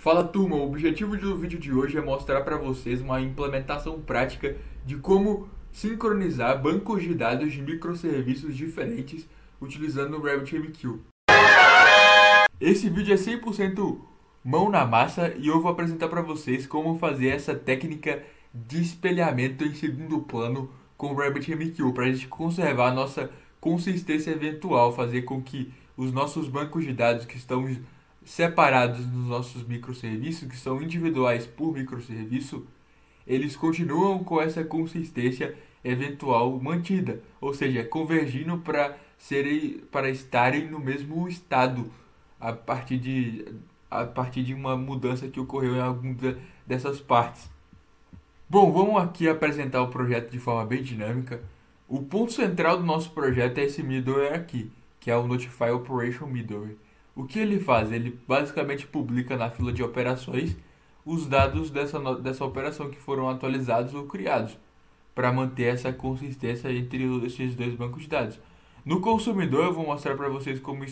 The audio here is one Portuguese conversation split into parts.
Fala turma, o objetivo do vídeo de hoje é mostrar para vocês uma implementação prática de como sincronizar bancos de dados de microserviços diferentes utilizando o RabbitMQ. Esse vídeo é 100% mão na massa e eu vou apresentar para vocês como fazer essa técnica de espelhamento em segundo plano com o RabbitMQ para a gente conservar a nossa consistência eventual, fazer com que os nossos bancos de dados que estão separados nos nossos microserviços, que são individuais por microserviço, eles continuam com essa consistência eventual mantida, ou seja, convergindo para estarem no mesmo estado a partir de, a partir de uma mudança que ocorreu em alguma dessas partes. Bom, vamos aqui apresentar o projeto de forma bem dinâmica. O ponto central do nosso projeto é esse middleware aqui, que é o Notify Operation Middleware. O que ele faz? Ele basicamente publica na fila de operações os dados dessa operação que foram atualizados ou criados, para manter essa consistência entre esses dois bancos de dados. No consumidor eu vou mostrar para vocês como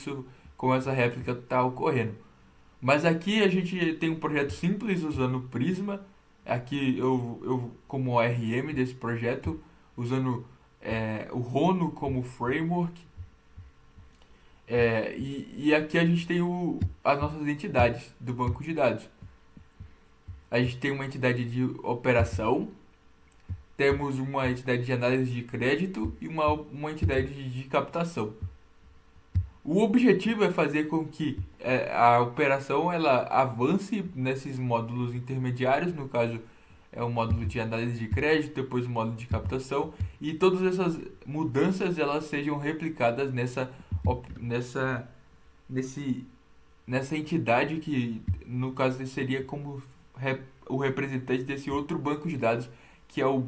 essa réplica está ocorrendo. Mas aqui a gente tem um projeto simples usando Prisma. Aqui eu como ORM desse projeto, usando o Rono como framework. E aqui a gente tem as nossas entidades do banco de dados. A gente tem uma entidade de operação, temos uma entidade de análise de crédito e uma entidade de captação. O objetivo é fazer com que a operação ela avance nesses módulos intermediários, no caso é o módulo de análise de crédito, depois o módulo de captação, e todas essas mudanças elas sejam replicadas nessa, nesse, nessa entidade que no caso seria como o representante desse outro banco de dados, que é o,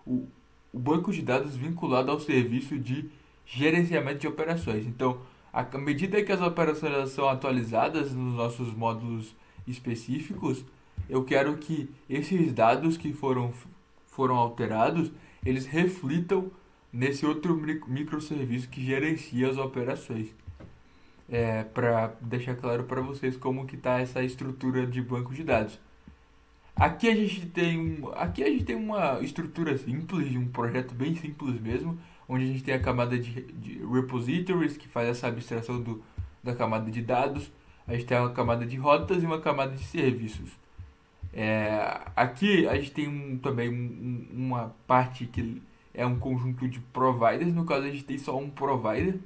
o banco de dados vinculado ao serviço de gerenciamento de operações. Então, à medida que as operações elas são atualizadas nos nossos módulos específicos, eu quero que esses dados que foram alterados, eles reflitam nesse outro microserviço que gerencia as operações. Para deixar claro para vocês como que está essa estrutura de banco de dados. Aqui a gente tem uma estrutura simples, de um projeto bem simples mesmo, onde a gente tem a camada de repositories, que faz essa abstração da camada de dados. A gente tem uma camada de rotas e uma camada de serviços. Aqui a gente tem também uma parte que é um conjunto de providers. No caso a gente tem só um provider.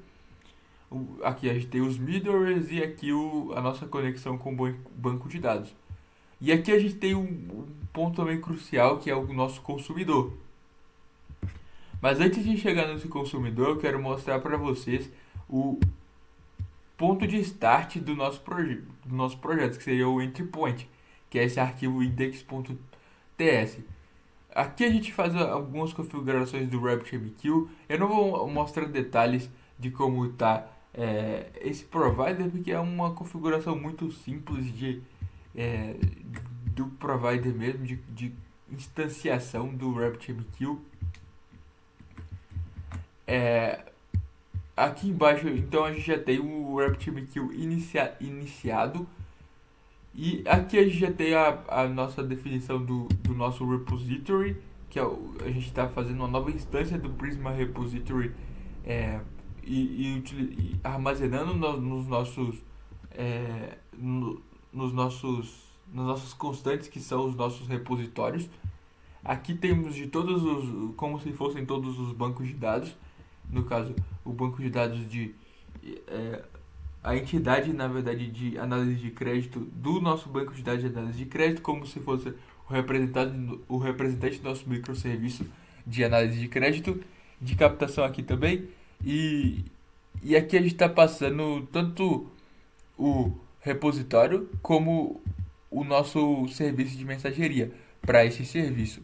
Aqui a gente tem os middlewares e aqui a nossa conexão com o banco de dados. E aqui a gente tem um ponto também crucial, que é o nosso consumidor. Mas antes de chegar nesse consumidor, eu quero mostrar para vocês o ponto de start do nosso projeto, que seria o entry point, que é esse arquivo index.ts. Aqui a gente faz algumas configurações do RabbitMQ. Eu não vou mostrar detalhes de como está esse provider, porque é uma configuração muito simples é, do provider mesmo, de instanciação do RabbitMQ. Aqui embaixo, então, a gente já tem o RabbitMQ iniciado. E aqui a gente já tem a nossa definição do nosso repository, que a gente está fazendo uma nova instância do Prisma Repository e armazenando nos nossos nas nossas constantes, que são os nossos repositórios. Aqui temos como se fossem todos os bancos de dados. No caso, o banco de dados a entidade, na verdade, de análise de crédito do nosso banco de dados de análise de crédito, como se fosse o representante do nosso microserviço de análise de crédito, de captação aqui também. E aqui a gente está passando tanto o repositório como o nosso serviço de mensageria para esse serviço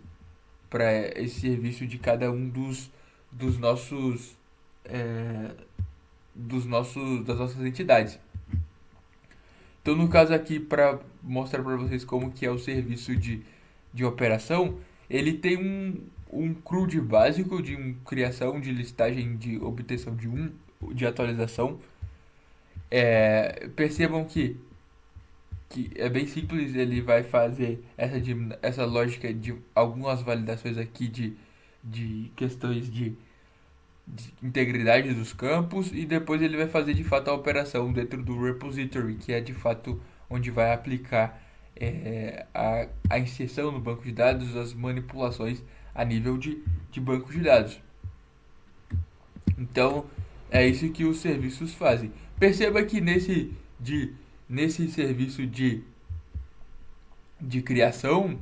de cada um dos nossos das nossas entidades. Então, no caso aqui, para mostrar para vocês como que é o serviço de operação, ele tem um CRUD básico de criação, de listagem, de obtenção de atualização. Percebam que que é bem simples, ele vai fazer essa lógica de algumas validações aqui de questões de integridade dos campos e depois ele vai fazer de fato a operação dentro do repository, que é de fato onde vai aplicar a inserção no banco de dados, as manipulações a nível de banco de dados. Então, é isso que os serviços fazem. Perceba que nesse serviço de criação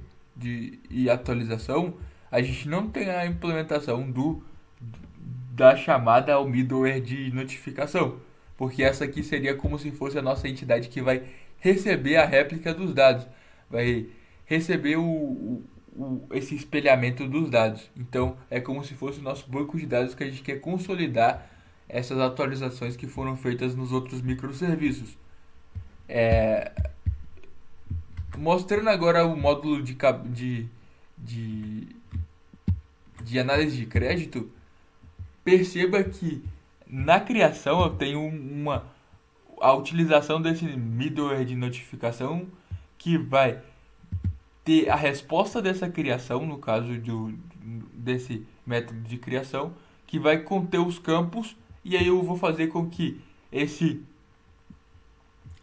e atualização, a gente não tem a implementação da chamada ao middleware de notificação, porque essa aqui seria como se fosse a nossa entidade que vai receber a réplica dos dados, vai receber esse espelhamento dos dados. Então, é como se fosse o nosso banco de dados que a gente quer consolidar essas atualizações que foram feitas nos outros microserviços. Mostrando agora o módulo de, de análise de crédito, perceba que na criação eu tenho a utilização desse middleware de notificação que vai ter a resposta dessa criação, no caso desse método de criação, que vai conter os campos, e aí eu vou fazer com que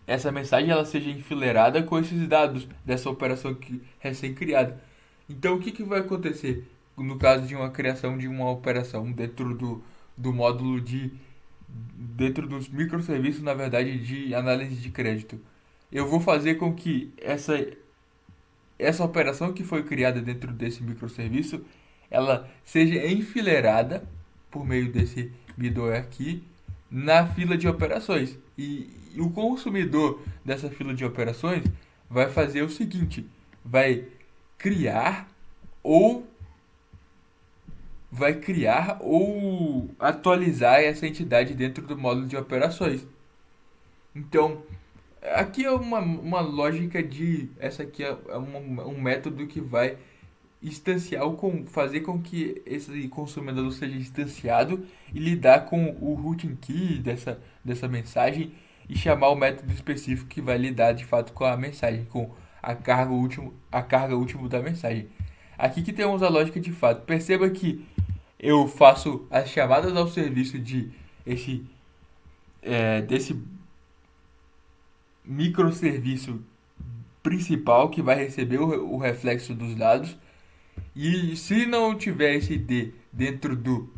essa mensagem ela seja enfileirada com esses dados dessa operação recém-criada. Então, o que vai acontecer no caso de uma criação de uma operação dentro do módulo dentro dos microserviços, na verdade, de análise de crédito? Eu vou fazer com que essa operação que foi criada dentro desse microserviço, ela seja enfileirada por meio desse middleware aqui na fila de operações. E o consumidor dessa fila de operações vai fazer o seguinte: vai criar ou atualizar essa entidade dentro do módulo de operações. Então, aqui é uma lógica essa aqui é um método que vai fazer com que esse consumidor seja instanciado e lidar com o routing key dessa mensagem e chamar o método específico que vai lidar de fato com a mensagem, com a carga última da mensagem. Aqui que temos a lógica de fato. Perceba que eu faço as chamadas ao serviço desse microserviço principal que vai receber o reflexo dos dados. E se não tiver esse ID dentro do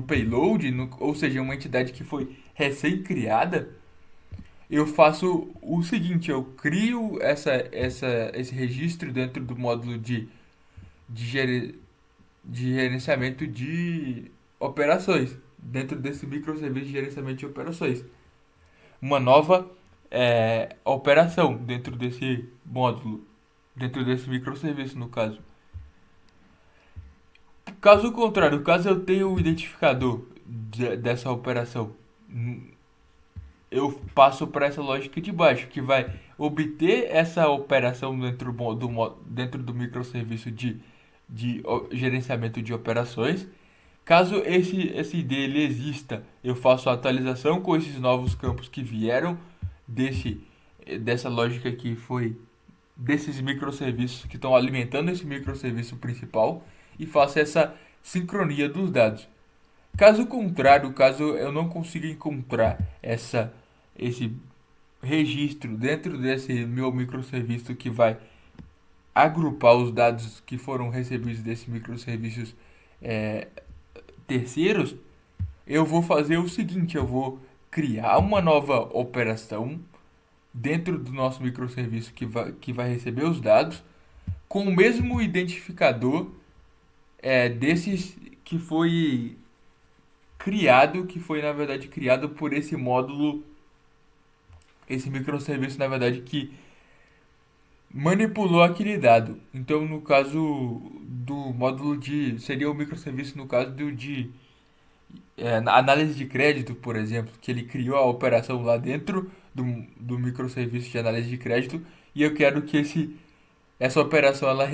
payload, ou seja, uma entidade que foi recém-criada, eu faço o seguinte: eu crio esse registro dentro do módulo de gerenciamento de operações, dentro desse microserviço de gerenciamento de operações. Uma nova operação dentro desse módulo, dentro desse microserviço, no caso. Caso contrário, caso eu tenha o identificador dessa operação, eu passo para essa lógica de baixo, que vai obter essa operação dentro do microserviço de gerenciamento de operações. Caso esse ID ele exista, eu faço a atualização com esses novos campos que vieram dessa lógica que foi desses microserviços que estão alimentando esse microserviço principal e faço essa sincronia dos dados. Caso contrário, caso eu não consiga encontrar esse registro dentro desse meu microserviço que vai agrupar os dados que foram recebidos desses microserviços terceiros, eu vou fazer o seguinte: eu vou criar uma nova operação dentro do nosso microserviço que vai receber os dados com o mesmo identificador desses que foi na verdade criado por esse módulo, esse microserviço, na verdade, que manipulou aquele dado. Então, no caso do módulo seria o microserviço no caso análise de crédito, por exemplo, que ele criou a operação lá dentro do microserviço de análise de crédito, e eu quero que essa operação ela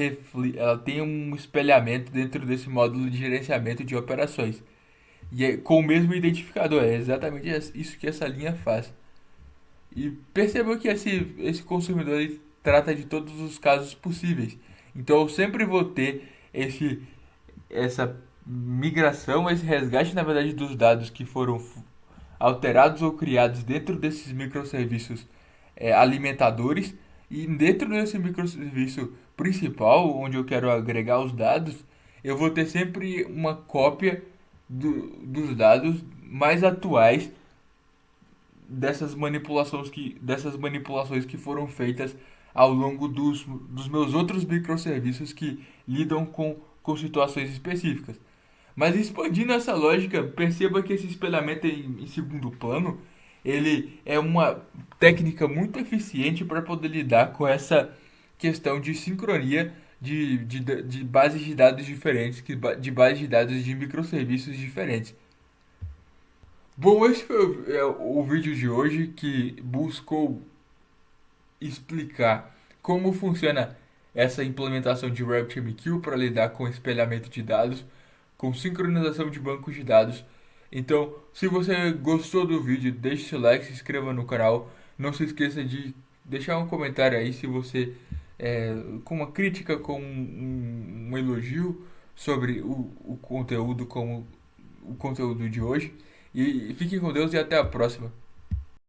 tenha um espelhamento dentro desse módulo de gerenciamento de operações. E com o mesmo identificador, é exatamente isso que essa linha faz. E perceba que esse consumidor ele trata de todos os casos possíveis. Então eu sempre vou ter essa migração, esse resgate, na verdade, dos dados que foram alterados ou criados dentro desses microserviços alimentadores. E dentro desse microserviço principal, onde eu quero agregar os dados, eu vou ter sempre uma cópia dos dados mais atuais dessas manipulações que foram feitas ao longo dos meus outros microserviços que lidam com situações específicas. Mas expandindo essa lógica, perceba que esse espelhamento em segundo plano, ele é uma técnica muito eficiente para poder lidar com essa questão de sincronia de bases de dados diferentes, de bases de dados de microserviços diferentes. Bom, esse foi o vídeo de hoje que buscou explicar como funciona essa implementação de RabbitMQ para lidar com espelhamento de dados, com sincronização de bancos de dados. Então, se você gostou do vídeo, deixe seu like, se inscreva no canal. Não se esqueça de deixar um comentário aí se você com uma crítica, com um elogio sobre o conteúdo, como o conteúdo de hoje. E fiquem com Deus e até a próxima.